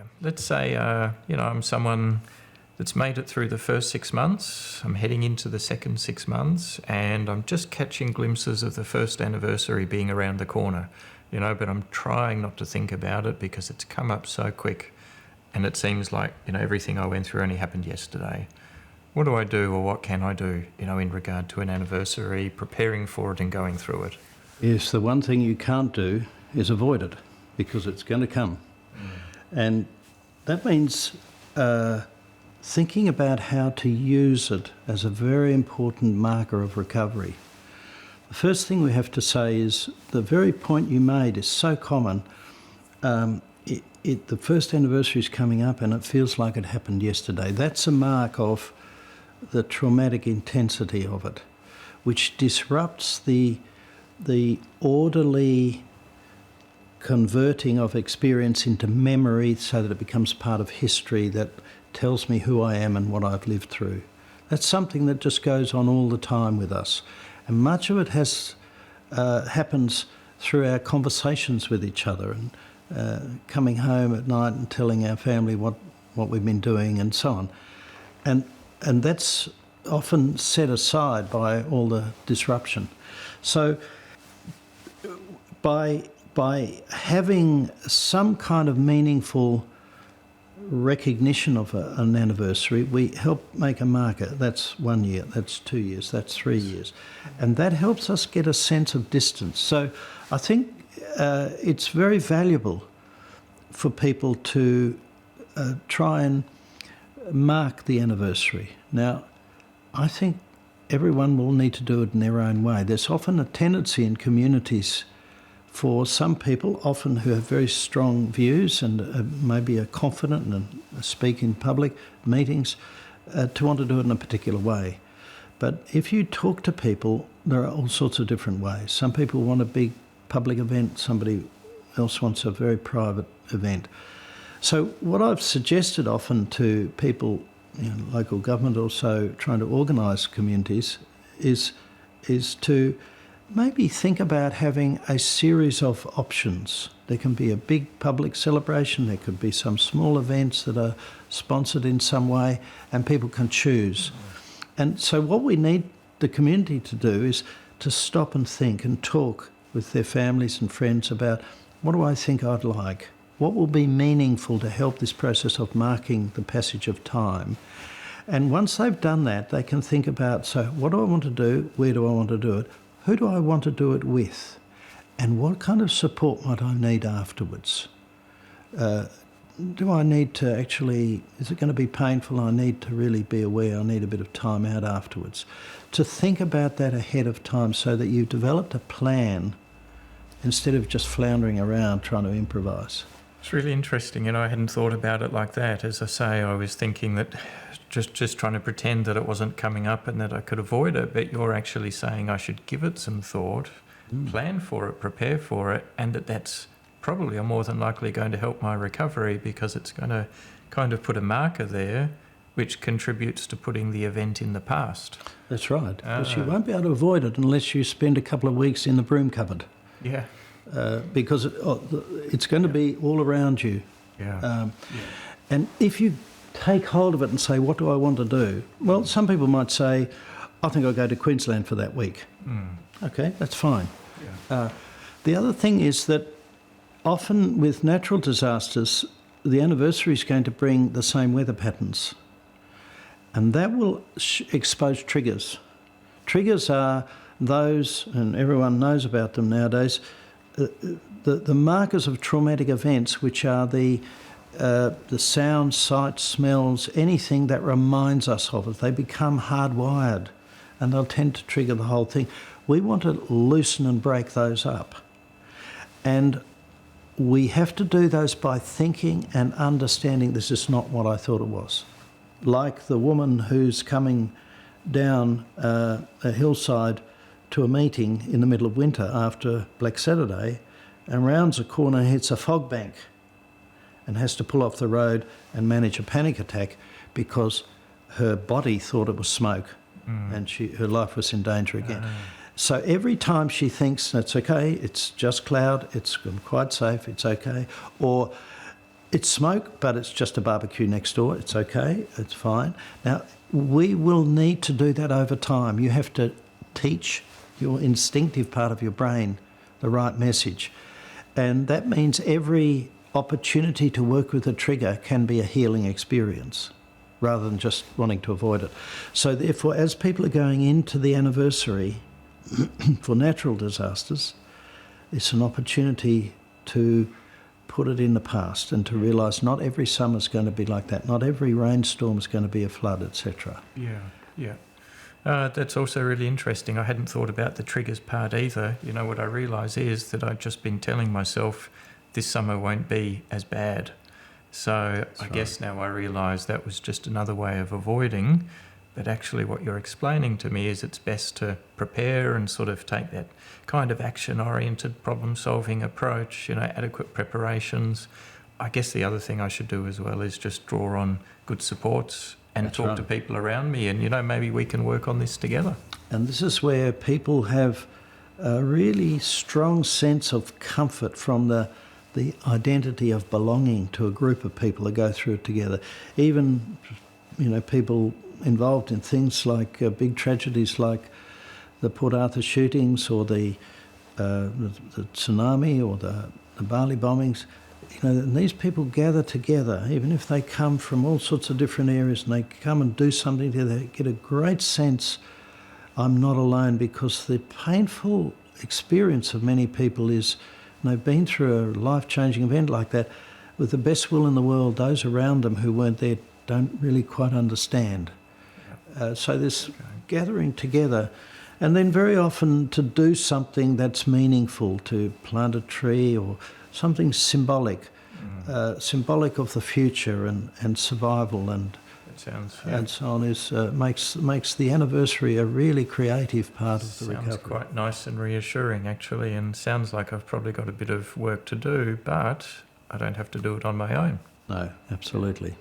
Yeah. Let's say, I'm someone that's made it through the first 6 months. I'm heading into the second 6 months, and I'm just catching glimpses of the first anniversary being around the corner, but I'm trying not to think about it because it's come up so quick, and it seems like, everything I went through only happened yesterday. What do I do, or what can I do, in regard to an anniversary, preparing for it and going through it? Yes, the one thing you can't do is avoid it, because it's going to come. And that means thinking about how to use it as a very important marker of recovery. The first thing we have to say is the very point you made is so common. The first anniversary is coming up and it feels like it happened yesterday. That's a mark of the traumatic intensity of it, which disrupts the orderly converting of experience into memory so that it becomes part of history that tells me who I am and what I've lived through. That's something that just goes on all the time with us. And much of it happens through our conversations with each other and coming home at night and telling our family what we've been doing and so on. And that's often set aside by all the disruption. So by having some kind of meaningful recognition of an anniversary, we help make a marker. That's 1 year, that's 2 years, that's 3 years. And that helps us get a sense of distance. So I think it's very valuable for people to try and mark the anniversary. Now, I think everyone will need to do it in their own way. There's often a tendency in communities for some people, often who have very strong views and maybe are confident and speak in public meetings, to want to do it in a particular way. But if you talk to people, there are all sorts of different ways. Some people want a big public event, somebody else wants a very private event. So what I've suggested often to people, local government also trying to organise communities, is to maybe think about having a series of options. There can be a big public celebration, there could be some small events that are sponsored in some way, and people can choose. And so what we need the community to do is to stop and think and talk with their families and friends about, what do I think I'd like? What will be meaningful to help this process of marking the passage of time? And once they've done that, they can think about, so what do I want to do? Where do I want to do it? Who do I want to do it with? And what kind of support might I need afterwards? Do I need to actually, is it going to be painful? I need to really be aware, I need a bit of time out afterwards. To think about that ahead of time so that you've developed a plan instead of just floundering around trying to improvise. It's really interesting, I hadn't thought about it like that. As I say, I was thinking that just trying to pretend that it wasn't coming up and that I could avoid it, but you're actually saying I should give it some thought, plan for it, prepare for it, and that's probably or more than likely going to help my recovery, because it's going to kind of put a marker there which contributes to putting the event in the past. That's right, because you won't be able to avoid it unless you spend a couple of weeks in the broom cupboard. Yeah. Because it's going to be all around you. Yeah. And if you take hold of it and say, what do I want to do? Well, some people might say, I think I'll go to Queensland for that week. Okay, that's fine. Yeah. The other thing is that often with natural disasters, the anniversary is going to bring the same weather patterns. And that will expose triggers. Triggers are those, and everyone knows about them nowadays, the markers of traumatic events, which are the sounds, sights, smells, anything that reminds us of it. They become hardwired and they'll tend to trigger the whole thing. We want to loosen and break those up. And we have to do those by thinking and understanding this is not what I thought it was. Like the woman who's coming down a hillside to a meeting in the middle of winter after Black Saturday and rounds a corner and hits a fog bank and has to pull off the road and manage a panic attack because her body thought it was smoke and her life was in danger again. So every time she thinks, that's okay, it's just cloud, it's quite safe, it's okay, or It's smoke, but it's just a barbecue next door. It's okay. It's fine. Now, we will need to do that over time. You have to teach your instinctive part of your brain the right message. And that means every opportunity to work with a trigger can be a healing experience rather than just wanting to avoid it. So therefore, as people are going into the anniversary for natural disasters, it's an opportunity to put it in the past and to realise not every summer's going to be like that. Not every rainstorm is going to be a flood, etc. Yeah. That's also really interesting. I hadn't thought about the triggers part either. You know, what I realise is that I've just been telling myself this summer won't be as bad. So I guess now I realise that was just another way of avoiding. But actually what you're explaining to me is it's best to prepare and sort of take that kind of action-oriented problem-solving approach, you know, adequate preparations. I guess the other thing I should do as well is just draw on good supports and That's talk right. to people around me and, you know, maybe we can work on this together. And this is where people have a really strong sense of comfort from the identity of belonging to a group of people that go through it together. Even, you know, people involved in things like big tragedies like the Port Arthur shootings or the tsunami or the Bali bombings. You know, and these people gather together, even if they come from all sorts of different areas, and they come and do something together, they get a great sense, I'm not alone, because the painful experience of many people is, and they've been through a life-changing event like that, with the best will in the world, those around them who weren't there don't really quite understand. So this gathering together, and then very often to do something that's meaningful, to plant a tree or something symbolic, symbolic of the future and survival and so on, is makes the anniversary a really creative part of the recovery. Sounds quite nice and reassuring, actually, and sounds like I've probably got a bit of work to do, but I don't have to do it on my own. No, absolutely.